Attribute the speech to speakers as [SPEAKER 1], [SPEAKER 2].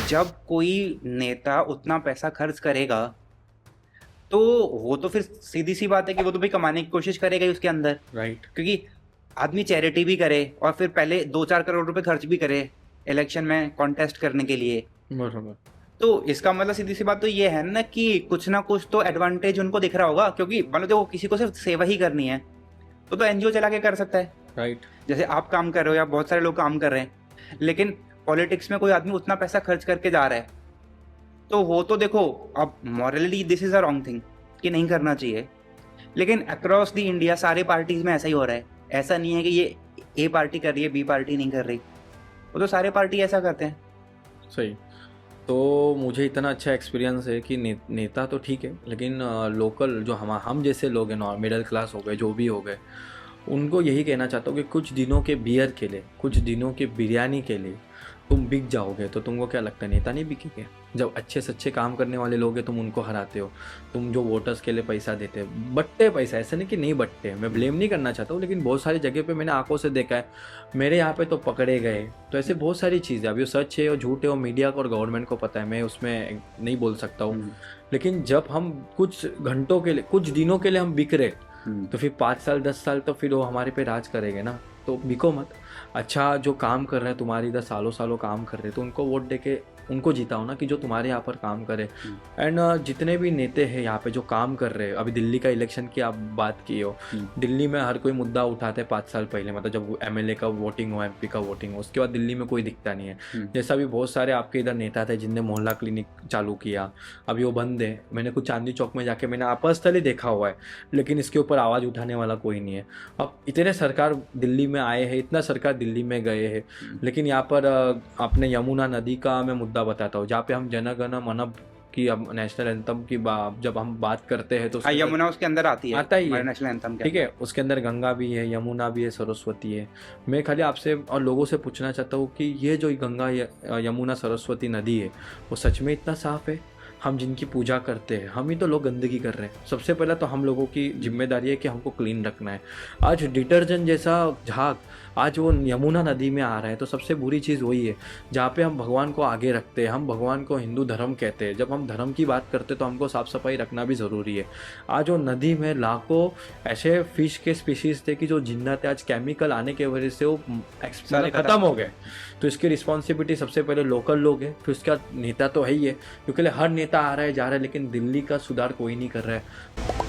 [SPEAKER 1] जब कोई नेता उतना पैसा खर्च करेगा तो वो तो फिर सीधी सी बात है कि वो तो भाई कमाने की कोशिश करेगा ही उसके अंदर।
[SPEAKER 2] राइट।
[SPEAKER 1] क्योंकि आदमी चैरिटी भी करे और फिर पहले 2-4 करोड़ रुपए खर्च भी करे इलेक्शन में कॉन्टेस्ट करने के लिए।
[SPEAKER 2] बराबर।
[SPEAKER 1] तो इसका मतलब सीधी सी बात तो ये है ना कि कुछ ना कुछ तो एडवांटेज उनको दिख रहा होगा, क्योंकि मतलब देखो किसी को सिर्फ सेवा ही करनी है तो एनजीओ चला के कर सकता है।
[SPEAKER 2] राइट।
[SPEAKER 1] जैसे आप काम कर रहे हो या बहुत सारे लोग काम कर रहे हैं, लेकिन पॉलिटिक्स में कोई आदमी उतना पैसा खर्च करके जा रहा है तो वो तो देखो, अब morally this is a wrong thing कि नहीं करना चाहिए। लेकिन अक्रॉस द इंडिया सारे पार्टीज में ऐसा ही हो रहा है। ऐसा नहीं है कि ये ए पार्टी कर रही है बी पार्टी नहीं कर रही, वो तो सारे पार्टी ऐसा करते हैं।
[SPEAKER 2] सही। तो मुझे इतना अच्छा एक्सपीरियंस है कि नेता तो ठीक है, लेकिन लोकल जो हम जैसे लोग हैं, मिडिल क्लास हो गए, जो भी हो गए, उनको यही कहना चाहता हूँ कि कुछ दिनों के बियर के लिए, कुछ दिनों के बिरयानी के लिए तुम बिक जाओगे तो तुमको क्या लगता है नेता नहीं बिकेंगे? जब अच्छे से अच्छे काम करने वाले लोग हैं तुम उनको हराते हो। तुम जो वोटर्स के लिए पैसा देते हो, बट्टे पैसा, ऐसा नहीं कि नहीं बट्टे, मैं ब्लेम नहीं करना चाहता हूँ, लेकिन बहुत सारी जगह पे मैंने आंखों से देखा है। मेरे यहाँ पे तो पकड़े गए। तो ऐसे बहुत सारी चीज़ें, अब ये सच है और झूठ है, और मीडिया को और गवर्नमेंट को पता है, मैं उसमें नहीं बोल सकता हूँ। लेकिन जब हम कुछ घंटों के लिए, कुछ दिनों के लिए हम बिक रहे, तो फिर 5 साल 10 साल तो फिर वो हमारे पे राज करेंगे ना। तो बिको मत। अच्छा, जो काम कर रहे हैं तुम्हारी इधर, सालों सालों काम कर रहे हैं, तो उनको वोट दे के उनको जिताओ ना, कि जो तुम्हारे यहाँ पर काम करे। एंड जितने भी नेता हैं यहाँ पे जो काम कर रहे हैं, अभी दिल्ली का इलेक्शन की आप बात की हो, दिल्ली में हर कोई मुद्दा उठाते हैं 5 साल पहले, मतलब जब एमएलए का वोटिंग हो, एमपी का वोटिंग हो, उसके बाद दिल्ली में कोई दिखता नहीं है। जैसा भी बहुत सारे आपके इधर नेता थे जिनने मोहल्ला क्लिनिक चालू किया, अभी वो बंद है। मैंने कुछ चांदनी चौक में जाके मैंने पर्सनली देखा हुआ है, लेकिन इसके ऊपर आवाज़ उठाने वाला कोई नहीं है। अब इतने सरकार दिल्ली में आए हैं, इतना सरकार दिल्ली में गए हैं, लेकिन यहाँ पर अपने यमुना नदी का मैं मुद्दा बताता हूँ, जहाँ पे हम जन गण मन की, अब नेशनल एंथम की जब हम बात करते हैं तो
[SPEAKER 1] यमुना उसके अंदर आती है,
[SPEAKER 2] आता ही
[SPEAKER 1] हमारे
[SPEAKER 2] है,
[SPEAKER 1] नेशनल एंथम के
[SPEAKER 2] ठीक है।
[SPEAKER 1] अंदर।
[SPEAKER 2] उसके अंदर गंगा भी है, यमुना भी है, सरस्वती है। मैं खाली आपसे और लोगों से पूछना चाहता हूँ कि ये जो गंगा यमुना सरस्वती नदी है, वो सच में इतना साफ है? हम जिनकी पूजा करते हैं, हम ही तो लोग गंदगी कर रहे हैं। सबसे पहले तो हम लोगों की जिम्मेदारी है कि हमको क्लीन रखना है। आज डिटर्जेंट जैसा झाग आज वो यमुना नदी में आ रहा है, तो सबसे बुरी चीज़ वही है जहाँ पे हम भगवान को आगे रखते हैं। हम भगवान को हिंदू धर्म कहते हैं, जब हम धर्म की बात करते हैं तो हमको साफ़ सफाई रखना भी ज़रूरी है। आज वो नदी में लाखों ऐसे फिश के स्पीशीज़ थे कि जो जिंदा थे, आज केमिकल आने की वजह से वो
[SPEAKER 1] सारे
[SPEAKER 2] खत्म हो गए। तो इसकी रिस्पॉन्सिबिलिटी सबसे पहले लोकल लोग हैं, फिर उसका नेता तो है ही है, क्योंकि हर नेता आ रहा है जा रहा है, लेकिन दिल्ली का सुधार कोई नहीं कर रहा है।